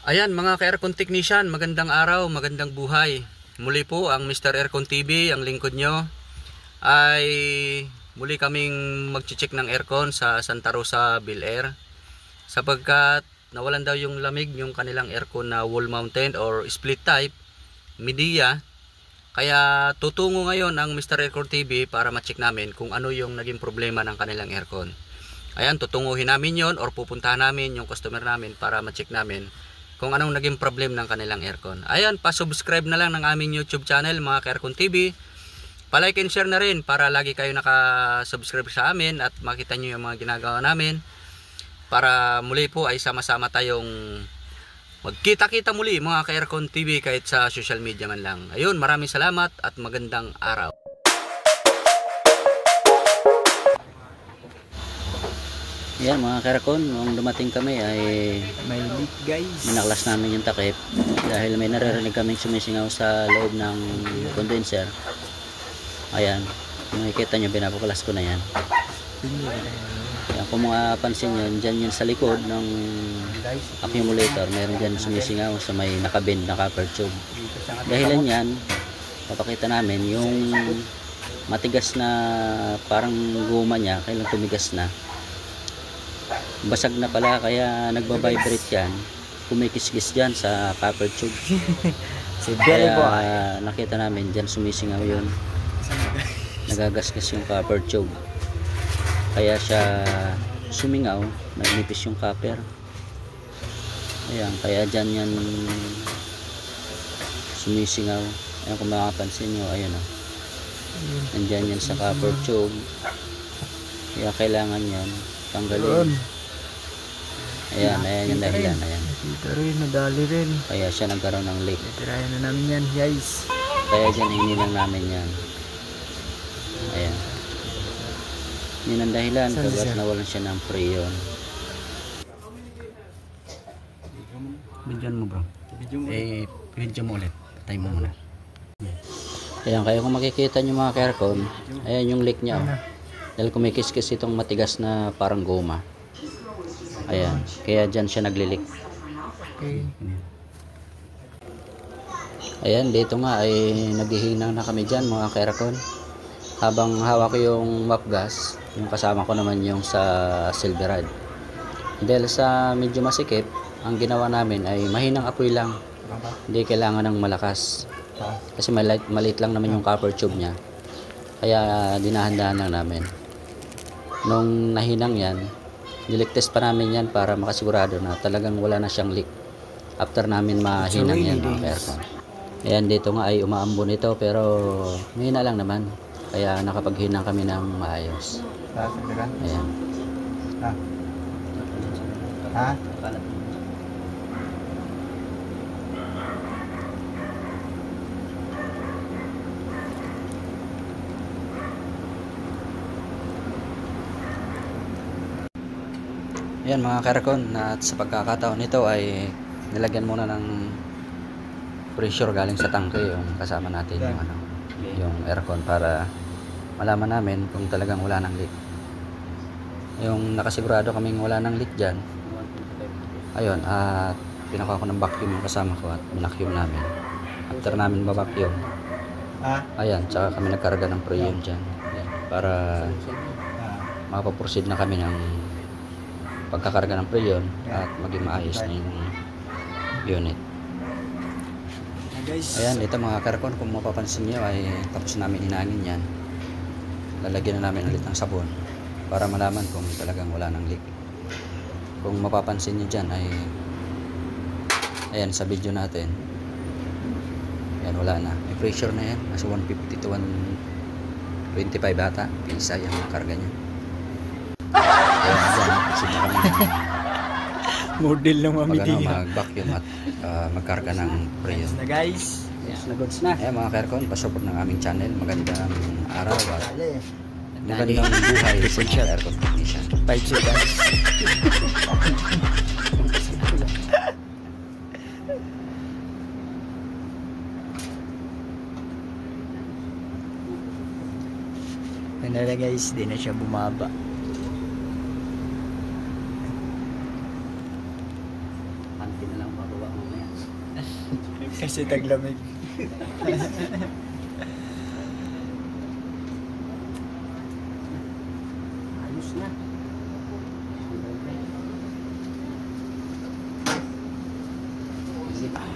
Ayan mga ka-aircon technician, magandang araw, magandang buhay. Muli po ang Mr. Aircon TV, ang lingkod nyo. Ay muli kaming mag-check ng aircon sa Santa Rosa, Bilair. Sapagkat nawalan daw yung lamig yung kanilang aircon na wall mounted or split type, media. Kaya tutungo ngayon ang Mr. Aircon TV para ma-check namin kung ano yung naging problema ng kanilang aircon. Ayan, tutunguhin namin yon or pupuntahan namin yung customer namin para ma-check namin kung anong naging problem ng kanilang aircon. Ayan, pa-subscribe na lang ng aming YouTube channel mga ka-Aircon TV. Pa-like and share na rin para lagi kayo naka-subscribe sa amin at makita nyo yung mga ginagawa namin. Para muli po ay sama-sama tayong magkita-kita muli mga ka-Aircon TV kahit sa social media man lang. Ayun, maraming salamat at magandang araw. Yan mga ka-Aircon, nung dumating kami ay may leak guys. minaklas namin yung takip dahil may naririnig kaming sumisingaw sa loob ng condenser. Ayan, makikita nyo, binabuklas ko na yan. Ayan, kung mapansin nyo, dyan yan sa likod ng accumulator, meron dyan sumisingaw sa may nakabend na copper tube. Dahilan yan, papakita namin yung matigas na parang guma nya, kailang tumigas na. Basag na pala kaya nagbabibrate yan, kumikis-kis dyan sa copper tube. Kaya nakita namin dyan sumisingaw yun, nagagasgas yung copper tube, kaya siya sumingaw, nagnipis yung copper. Ayan, kaya dyan yan sumisingaw. Ayan, kung makapansin nyo, ayan o, nandyan yan sa copper tube, kaya kailangan yan tanggalin. Ayan, ayan yung dahilan. Ayan. Dito rin, nadali rin. Kaya siya nagkaroon ng leak. Tirayan na namin yan guys. Kaya dyan hinilang namin yan. Ayan. Yun ang dahilan kapag nawalan siya ng freon. Bidyan mo bro. Bidyan mo ulit. Patay mo muna. Ayan, kaya kung makikita nyo mga ka-Aircon, ayan yung leak niya. Dahil kumikis-kis itong matigas na parang goma. Ayan, kaya dyan siya naglilik. Okay. Ayan, dito nga ay naghihinang na kami dyan mga ka-Aircon. Habang hawak ko yung map gas, yung kasama ko naman yung sa Silverado. Dahil sa medyo masikip, ang ginawa namin ay mahinang apoy lang. Hindi kailangan ng malakas. Kasi maliit lang naman yung copper tube nya. Kaya dinahan-dahan lang namin. Nung nahinang yan, nilik test pa namin yan para makasigurado na talagang wala na siyang leak after namin mahinang yan mga ka-Aircon. Ayan, dito nga ay umaambon ito pero mahina lang naman, kaya nakapaghinang kami ng maayos. Ayan. Ha? Ayan mga ka-Aircon, at sa pagkakataon nito ay nilagyan muna ng pressure galing sa tangke yung kasama natin yung, yung aircon para malaman namin kung talagang wala ng leak. Yung nakasigurado kaming wala ng leak dyan, ayun, at pinakuha ko ng vacuum yung kasama ko at binacuum namin. After namin ma-vacuum, ayan, tsaka kami nagkarga ng freon dyan. Ayan, para makaproceed na kami ng pagkakarga ng freon at maging maayos na yung unit. Ayan, ito mga ka-Aircon, kung mapapansin nyo ay tapos namin hinangin yan. Lalagyan na namin ulit ng sabon para malaman kung talagang wala ng leak. Kung mapapansin nyo dyan ay ayan sa video natin, ayan, wala na, may pressure na yan, nasa 150 to 125 ata pisa yung nakarga nya. Ayan, dyan, sige kami model ng mamidiya. Mag-vacuum at magkarga ng freon. Na guys. Yes, na goods na. Ayan mga ka-Aircon, pasupport ng aming channel. Magandang araw at magandang buhay sa mga aircon technician. 5 seconds. Ano na guys, di na siya bumaba. Panty na lang, bababa mo. Kasi taglamig. Ayos na. Sige.